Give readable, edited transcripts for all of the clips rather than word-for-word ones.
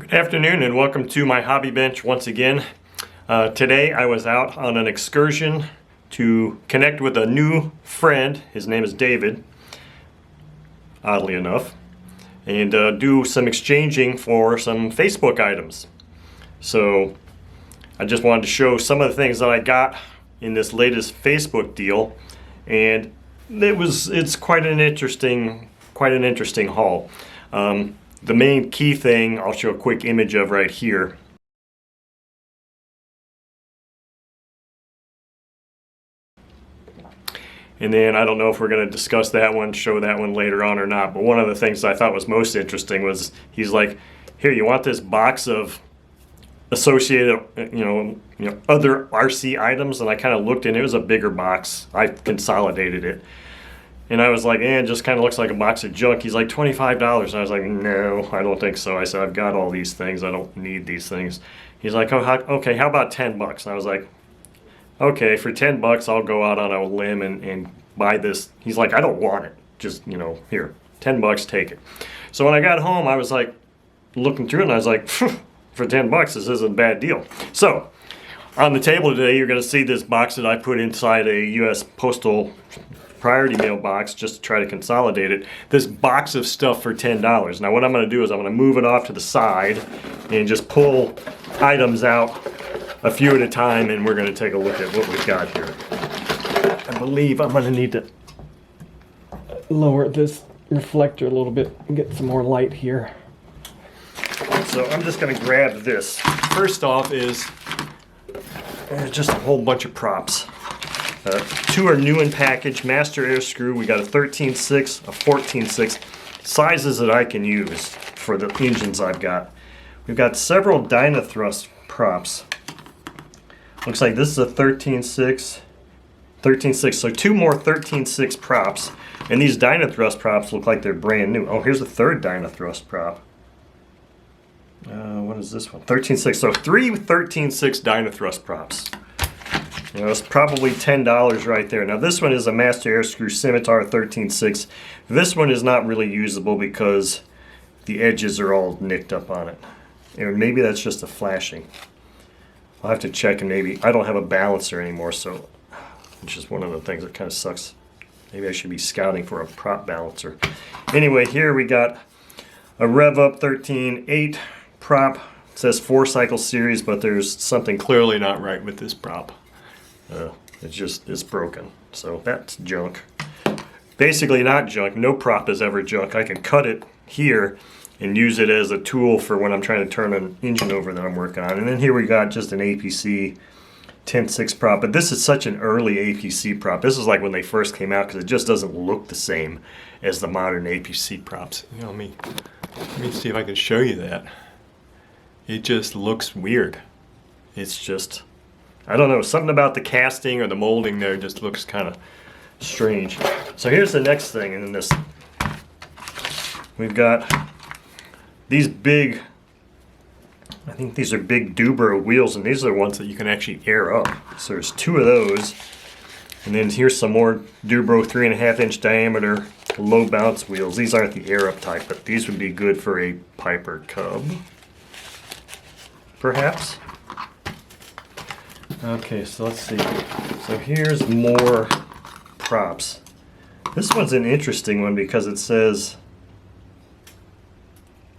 Good afternoon and welcome to my hobby bench once again. Today I was out on an excursion to connect with a new friend. His name is David, oddly enough, and do some exchanging for some Facebook items. So I just wanted to show some of the things that I got in this latest Facebook deal, and it's quite an interesting haul. The main key thing I'll show a quick image of right here. And then I don't know if we're going to discuss that one, show that one later on or not, but one of the things I thought was most interesting was he's like, here, you want this box of associated other RC items? And I kind of looked and it was a bigger box. I consolidated it. And I was like, it just kind of looks like a box of junk. He's like, $25. And I was like, no, I don't think so. I said, I've got all these things. I don't need these things. He's like, oh, okay, how about 10 bucks? And I was like, okay, for 10 bucks, I'll go out on a limb and buy this. He's like, I don't want it. Just, here, 10 bucks, take it. So when I got home, I was like, looking through it, and I was like, for 10 bucks, this isn't a bad deal. So on the table today, you're going to see this box that I put inside a U.S. Postal Priority Mail box just to try to consolidate it. This box of stuff for $10. Now what I'm going to do is I'm going to move it off to the side and just pull items out a few at a time, and we're going to take a look at what we've got here. I believe I'm going to need to lower this reflector a little bit and get some more light here. So I'm just going to grab this. First off is just a whole bunch of props. Two are new in package, master air screw. We got a 13.6, a 14.6, sizes that I can use for the engines I've got. We've got several Dynathrust props. Looks like this is a 13.6, so two more 13.6 props. And these Dynathrust props look like they're brand new. Oh, here's a third Dynathrust prop. What is this one? 13.6, so three 13.6 Dynathrust props. It's probably $10 right there. Now this one is a master air screw Scimitar 13.6. This one is not really usable because the edges are all nicked up on it. And maybe that's just a flashing. I'll have to check, and maybe I don't have a balancer anymore, so it's just one of the things that kind of sucks. Maybe I should be scouting for a prop balancer. Anyway, here we got a Rev Up 13.8 prop. It says 4-cycle series, but there's something clearly not right with this prop. It's broken. So that's junk. Basically not junk. No prop is ever junk. I can cut it here and use it as a tool for when I'm trying to turn an engine over that I'm working on. And then here we got just an APC 10.6 prop. But this is such an early APC prop. This is like when they first came out because it just doesn't look the same as the modern APC props. Let me see if I can show you that. It just looks weird. It's just, I don't know, something about the casting or the molding there just looks kind of strange. So here's the next thing in this. We've got these big, I think these are big Dubro wheels, and these are the ones that you can actually air up. So there's two of those. And then here's some more Dubro 3.5-inch diameter low bounce wheels. These aren't the air up type, but these would be good for a Piper Cub, perhaps. Okay, so let's see. So here's more props. This one's an interesting one because it says,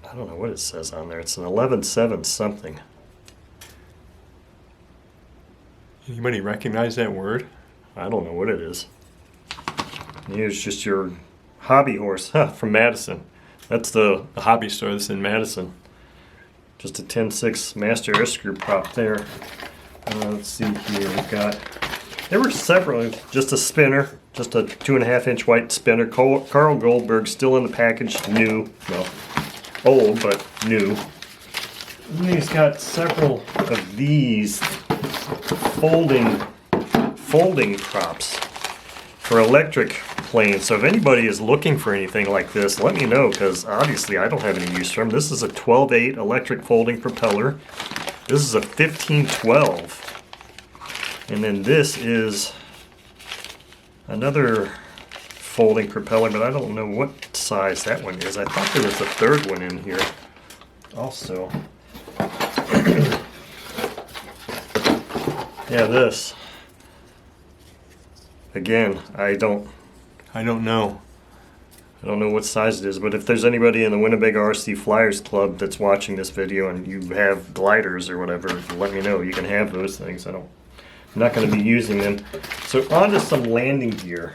I don't know what it says on there. It's an 11.7 something. Anybody recognize that word? I don't know what it is. Here's just your hobby horse from Madison. That's the hobby store that's in Madison. Just a 10.6 master air screw prop there. Let's see here, there were several, just a spinner, just a 2.5-inch white spinner. Carl Goldberg, still in the package, new, well, old, but new. And he's got several of these folding props for electric planes. So if anybody is looking for anything like this, let me know, because obviously I don't have any use for them. This is a 12.8 electric folding propeller. This is a 15.12. And then this is another folding propeller, but I don't know what size that one is. I thought there was a third one in here also. Yeah, this. Again, I don't know. I don't know what size it is, but if there's anybody in the Winnebago RC Flyers Club that's watching this video and you have gliders or whatever, let me know. You can have those things. I'm not going to be using them. So on to some landing gear.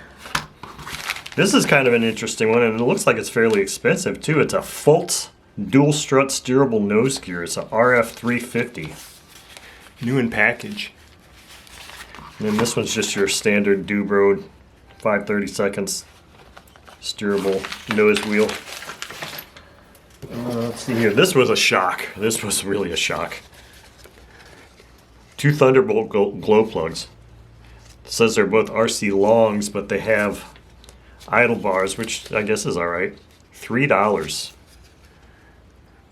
This is kind of an interesting one, and it looks like it's fairly expensive too. It's a Fultz dual strut steerable nose gear. It's a RF 350. New in package. And then this one's just your standard Dubroad 5/32 steerable nose wheel. Let's see here. This was a shock. This was really a shock. 2 Thunderbolt glow plugs. It says they're both RC longs, but they have idle bars, which I guess is alright. $3.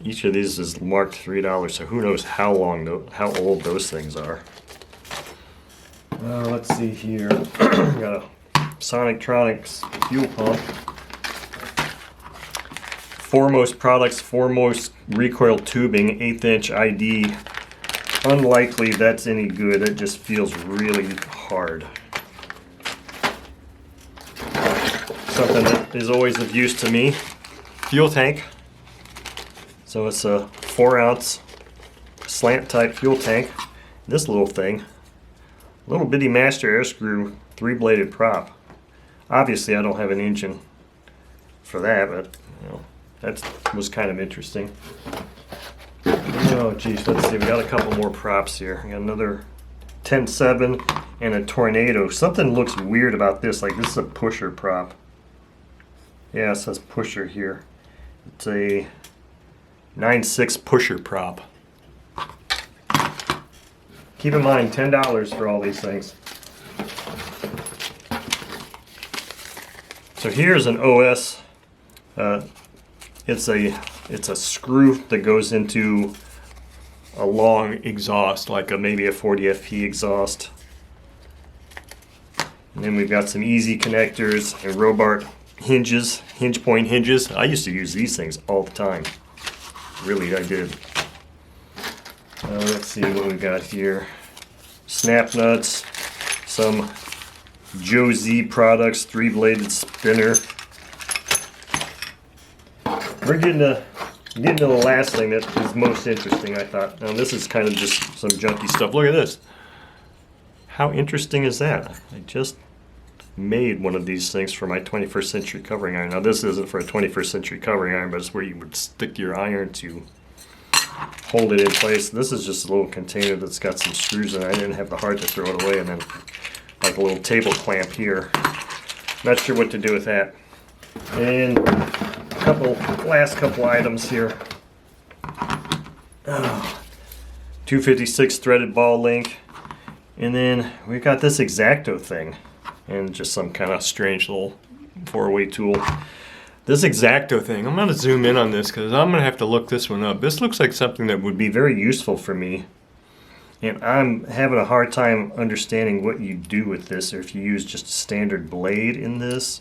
Each of these is marked $3, so who knows how old those things are. Let's see here. Got a Sonictronics fuel pump. Foremost products, foremost recoil tubing, 1/8 inch ID. Unlikely that's any good. It just feels really hard. Something that is always of use to me. Fuel tank. So it's a 4-ounce slant type fuel tank. This little thing. Little bitty master air screw 3-bladed prop. Obviously I don't have an engine for that, but you know, that was kind of interesting. Oh geez, let's see, we got a couple more props here. We got another 10-7 and a tornado. Something looks weird about this, like this is a pusher prop. Yeah, it says pusher here. It's a 9.6 pusher prop. Keep in mind, $10 for all these things. So here's an OS. It's a screw that goes into a long exhaust, like maybe a 40 FP exhaust. And then we've got some easy connectors and Robart hinges, hinge point hinges. I used to use these things all the time. Really, I did. Let's see what we got here. Snap nuts, some Joe Z products, 3-bladed spinner. We're getting to the last thing that is most interesting, I thought. Now this is kind of just some junky stuff. Look at this. How interesting is that? I just made one of these things for my 21st century covering iron. Now this isn't for a 21st century covering iron, but it's where you would stick your iron to hold it in place. This is just a little container that's got some screws in it. I didn't have the heart to throw it away, and then like a little table clamp here. Not sure what to do with that. And last couple items here. 256 threaded ball link, and then we've got this X-Acto thing, and just some kind of strange little 4-way tool. This X-Acto thing, I'm going to zoom in on this because I'm going to have to look this one up. This looks like something that would be very useful for me. And I'm having a hard time understanding what you do with this, or if you use just a standard blade in this,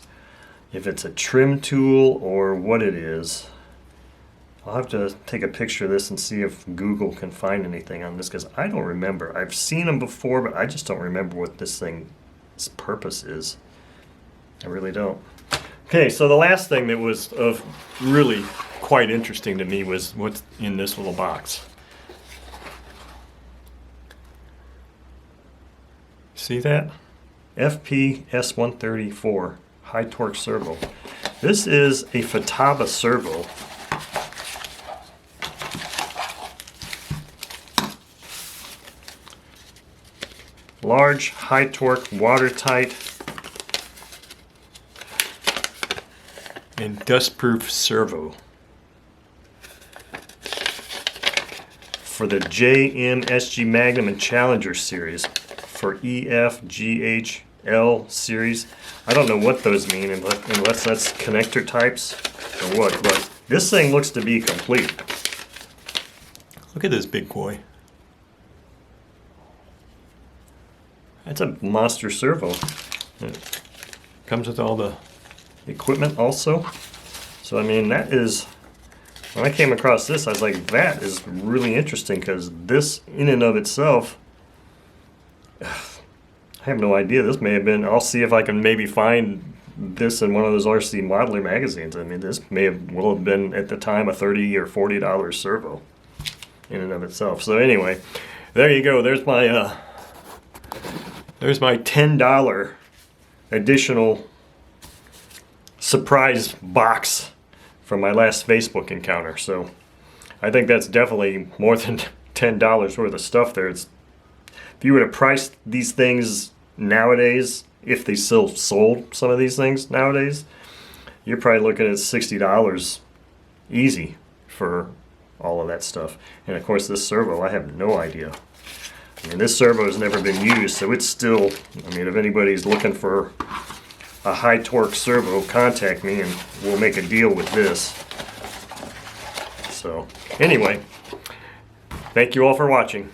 if it's a trim tool or what it is. I'll have to take a picture of this and see if Google can find anything on this, because I don't remember. I've seen them before, but I just don't remember what this thing's purpose is. I really don't. Okay, so the last thing that was of really quite interesting to me was what's in this little box. See that? FP S134 high torque servo. This is a Futaba servo. Large, high torque, watertight, and dustproof servo for the JM, SG Magnum, and Challenger series. For EF, GH, L series. I don't know what those mean unless that's connector types or what, but this thing looks to be complete. Look at this big boy. That's a monster servo. It comes with all the equipment also. So I mean, that is, when I came across this, I was like, that is really interesting, because this in and of itself I have no idea. This may have been, I'll see if I can maybe find this in one of those RC modeler magazines. I mean, this will have been at the time a $30 or $40 servo in and of itself. So anyway, there you go. There's my $10 additional surprise box from my last Facebook encounter. So I think that's definitely more than $10 worth of stuff there. If you were to price these things nowadays, if they still sold some of these things nowadays, you're probably looking at $60 easy for all of that stuff. And of course this servo, I have no idea. I mean, this servo has never been used, so it's still, I mean, if anybody's looking for a high torque servo, contact me and we'll make a deal with this. So anyway, thank you all for watching.